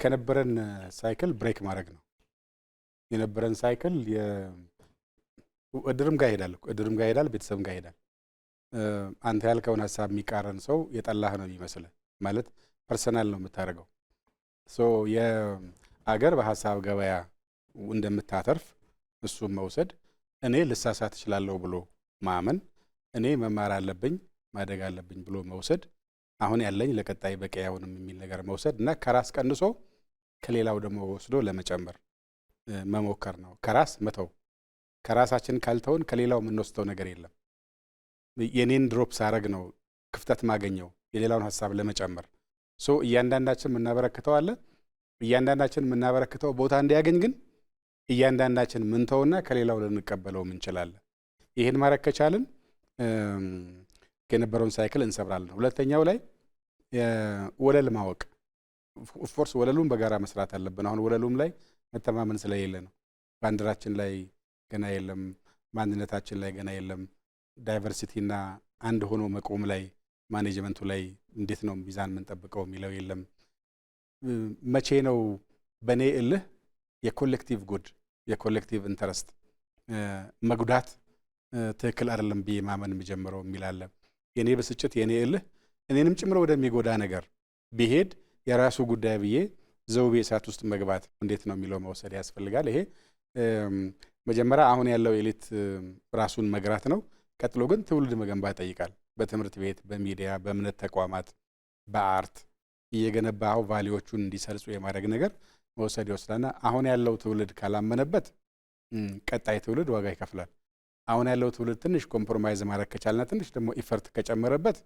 ከነበረን ሳይክል ብሬክ ማድረግ ነው የነበረን ሳይክል እድርም ጋር ይሄዳል ቤተሰብም ጋር ይሄዳል አንተ ያልከውን ሐሳብ የሚቃረን ሰው የጠላህ ነው የሚመስለው ማለት ፐርሰናል ነው የምታረጋው ሶ የአገር በሐሳብ ገበያ እንደምታተርፍ እሱም መውሰድ እኔ ልሳሳት እችላለሁ ብሎ ማመን እኔ መማር አለብኝ ማደግ አለብኝ ብሎ መውሰድ አሁን ያለኝ ለቀጣይ በቀያውንም የሚል ነገር መውሰድ እና ከራስ ቀንሶ ከሌላው ደግሞ ወስዶ ለመጨመር መሞከር ነው ከራስ መተው ከራሳችን ካልተውን ከሌላው የምንወስደው ነገር የለም የኔን ድሮፕ ሳረግ ነው ክፍተት ማገኘው የሌላውን ሐሳብ ለመጨመር ሶ እያንዳንዳችን ምናበረክተው አለ እያንዳንዳችን ምናበረክተው ቦታ እንዲያገኝ ግን እያንዳንዳችን ምንተውና ከሌላው ልንቀበለው እንችላለን ይሄን ማረክ ከቻልን ከነበረውን ሳይክል እንሰብራለን ሁለተኛው ላይ ወለል ማወቅ ኦፍኮርስ ወለሉን በጋራ መስራት አለብን አሁን ወለሉም ላይ መተማመን ስለሌለ ነው ባንዲራችን ላይ ገና የለም ማንነታችን ላይ ገና የለም ዳይቨርሲቲና አንድ ሆኖ መቆም ላይ ማኔጅመንቱ ላይ እንዴት ነው ሚዛን የምንጠብቀው የሚለው የለም መቼ ነው በኔ እልህ የኮሌክቲቭ ጉድ የኮሌክቲቭ ኢንተረስት መጉዳት ትክክል አይደለም ብዬ ማመን የሚጀምረው የሚላለ የኔ በስጭት የኔ እልህ እኔንም ጭምር ወደሚጎዳ ነገር ቢሄድ የራሱ ጉዳይ ብዬ ዘውቤ እሳት ውስጥ መግባት እንዴት ነው የሚለው መውሰድ ያስፈልጋል ይሄ መጀመሪያ አሁን ያለው ኤሊት ራሱን መግራት ነው ቀጥሎ ግን ትውልድ መገንባት ይጠይቃል በትምህርት ቤት በሚዲያ በእምነት ተቋማት በአርት እየገነባው ቫልዩዎቹን እንዲሰርጹ የማድረግ ነገር መውሰድ ይወስዳልና አሁን ያለው ትውልድ ካላመነበት ቀጣይ ትውልድ ዋጋ ይከፍላል አሁን ያለው ትውልድ ትንሽ ኮምፕሮማይዝ ማድረግ ከቻለና ትንሽ ደግሞ ኢፈርት ከጨመረበት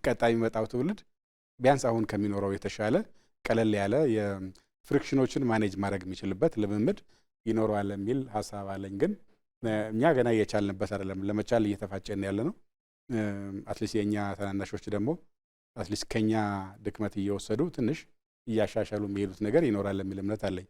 ቀጣይ የሚመጣው ትውልድ ቢያንስ አሁን ከሚኖረው የተሻለ ቀለል ያለ የፍሪክሽኖችን ማኔጅ ማድረግ የሚችልበት ልምምድ ይኖረዋል የሚል ሐሳብ አለኝ ግን እኛ ገና እየቻልንበት አይደለም ለመቻል እየተፋጨን ያለ ነው አትሊስት የኛ ተናናሾች ደግሞ አትሊስት ከኛ ድክመት እየወሰዱ ትንሽ እያሻሻሉ የሚሄዱት ነገር ይኖራል የሚል እምነት አለኝ